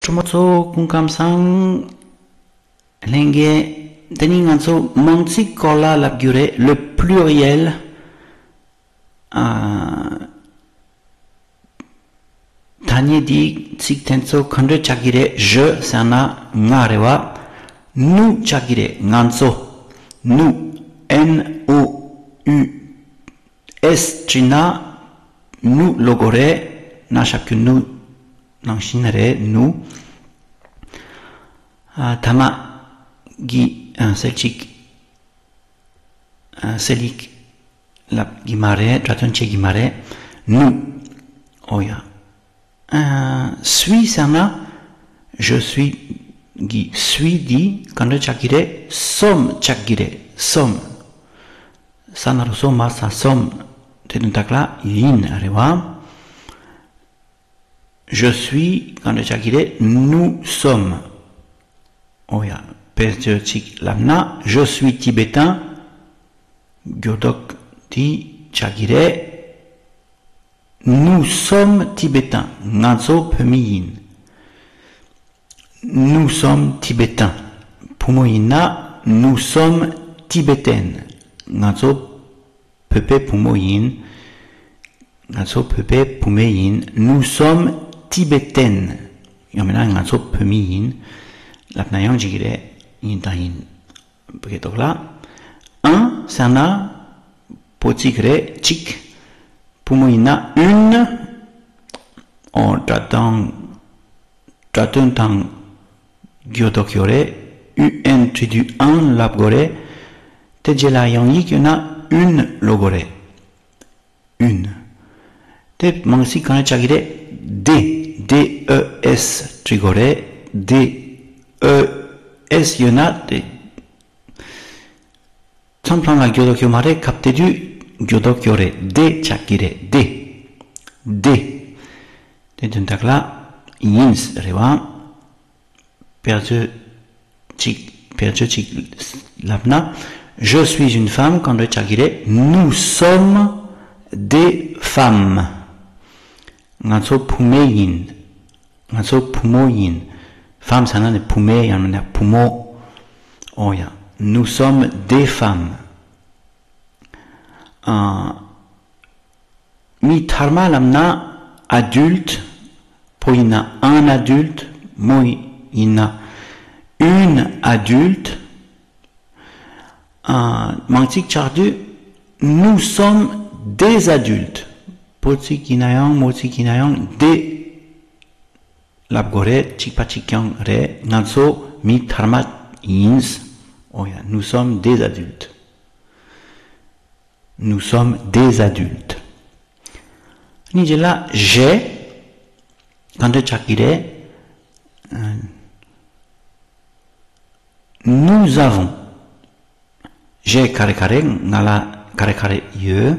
Chumotso kunkamsang lenge teninganso mansi kola labgure le pluriel tanye di siktenso kandre chagire je sana ngarewa nu chagire nganso nu n o u s china nu logore na shapku nu nangshinare nu tama gi selchik selik lap gimare traton che gimare nu oya suis sana je suis gi suis di kande chakire som chakire som sanaro soma sa som tenuntakla yin arewa je suis kande chakire nous sommes oya perche chik lamna je suis tibétain gyodok di chakire nous sommes tibétains. Nanzo pemiyin. Nous sommes tibétains. Pumoyina, nous sommes tibétaines. Nanzo pepe pumoyin. Nanzo pepe pumeyin. Nous sommes tibétaines. Yomena nanzo pemiyin. Lapnayan jigire yintayin. Beketokla. Un, sana, potigre, chik. Pumoina une en tratant tang gyodokyore un tridu un labgore tejela yangi kyona une logore une te mangsi kana chagire d e s trigore d e s yona te samplanga gyodokyo mare kaptedu gyodokyore de chakire de tuntakla yins rewa perche chik labna je suis une femme quand le chakire nous sommes des femmes nganso pumeyin femme sana ne pume yana pumo oya nous sommes des femmes mi dharma lamna adulte poina un adulte moina une adulte mantik chardu nous sommes des adultes poti kinayang moti kinayang de labgore chikpa chikyang re nanso mi dharma ins oya nous sommes des adultes. Nous sommes des adultes. Nijela j'ai quand chakire nous avons j'ai kare ngala kare ye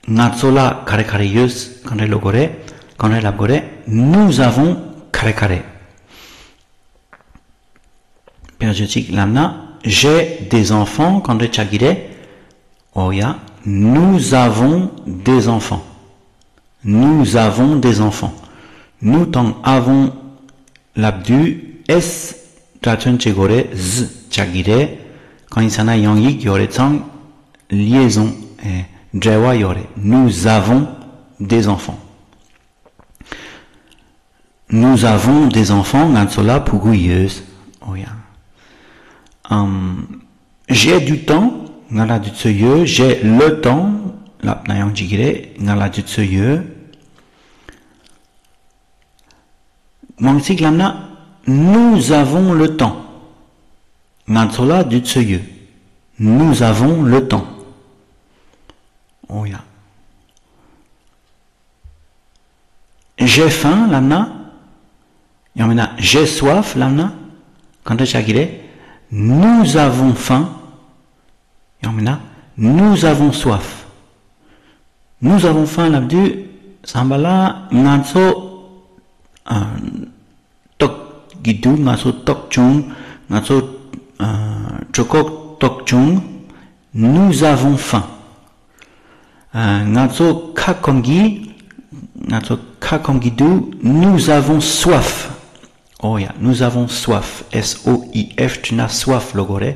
natsola kare yus quand logore quand labore nous avons kare perjetik lamna j'ai des enfants quand chakire oya, nous avons des enfants. Nous avons des enfants. Nous t'en avons l'abdu s traton chegore z chagire quand il s'en a yangi yore tsang liaison drewa yore. Nous avons des enfants. Nous avons des enfants gansola puguyeuse. Oya. J'ai du temps. Ngala du tseye, j'ai le temps, la nayang jigire, ngala du tseye. Mangsik lamna, nous avons le temps. Ngansola du tseye. Nous avons le temps. Oh ya. J'ai faim, lamna. Yamena, j'ai soif, lamna. Quand chagire, nous avons faim. Nous avons soif. Nous avons faim l'abdu sambala nganso tok gidu nganso tok chung nganso chokok tok chung. Nous avons faim. Nganso kakomgi gidu nous avons soif. Oya, nous avons soif. S-O-I-F, tu n'as soif, logore.